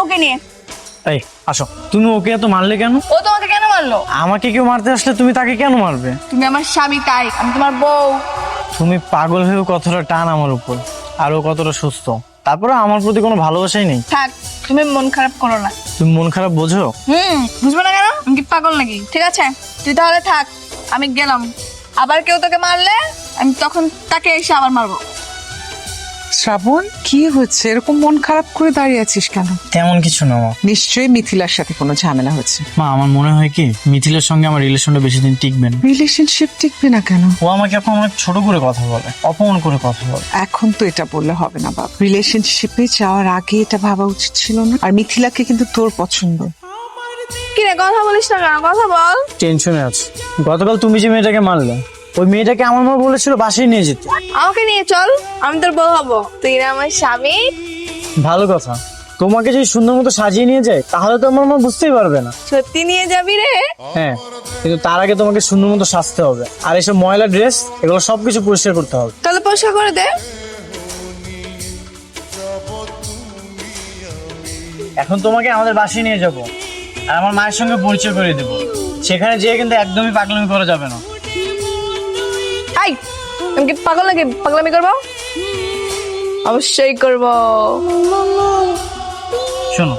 ওকে নিয়ে। এই আসো, তুমি ওকে এত মারলে কেন? ও তোমাকে কেন মারলো? আমাকে কেউ মারতে আসলে তুমি তাকে কেন মারবে? তুমি আমার স্বামী, তাই আমি তোমার বউ। তুমি পাগল হয়েও কতটা টান আমার উপর, আর ও কতটা সুস্থ, তারপরে আমার প্রতি কোনো ভালোবাসাই নেই। থাক, তুমি মন খারাপ করো না। তুমি মন খারাপ বোঝো? বুঝবো না কেন? আমি কি পাগল নাকি? ঠিক আছে, তুই তাহলে থাক, আমি গেলাম। আবার কেউ তোকে মারলে আমি তখন তাকে এসে আবার মারবো। শ্রাবণ, কি হচ্ছে? এরকম মন খারাপ করে দাঁড়িয়ে আছিস কেন? তেমন কিছু না মা। নিশ্চয়ই মিথিলার সাথে কোনো ঝামেলা হচ্ছে। মা, আমার মনে হয় কি মিথিলের সঙ্গে আমার রিলেশনটা বেশি দিন টিকবে না। রিলেশনশিপ টিকবে না কেন? ও আমাকে এখন অনেক ছোট করে কথা বলে, অপমান করে কথা বলে। এখন তো এটা বললে হবে না বাবা। রিলেশনশিপে যাওয়ার আগে এটা ভাবা উচিত ছিল না? আর মিথিলাকে কিন্তু তোর পছন্দ। কি রে, কথা বলিস না কেন? কথা বল। টেনশনে আছে। গতকাল তুমি যে মেয়েটাকে মারলে, ওই মেয়েটাকে আমার মা বলেছিল বাসায় নিয়ে যেতে। আমাকে নিয়ে চল, আমি তোর বউ হবো। তুই না আমার স্বামী। ভালো কথা। তোমাকে যদি সুন্দর মতো সাজিয়ে নিয়ে যায় তাহলে তো আমার মা বুঝতেই পারবে না। সত্যি নিয়ে যাবি রে? হ্যাঁ, কিন্তু তার আগে তোমাকে সুন্দর মতো সাজতে হবে, আর এসব ময়লা ড্রেস এগুলো সবকিছু পরিষ্কার করতে হবে। তাহলে পরিষ্কার করে দে। এখন তোমাকে আমাদের বাসায় নিয়ে যাব, আর আমার মায়ের সঙ্গে পরিচয় করে দেবো। সেখানে যেয়ে কিন্তু একদমই পাগলামি করা যাবে না। আই, আমি কি পাগল নাকি পাগলামি করবো? অবশ্যই করবো। শোনো,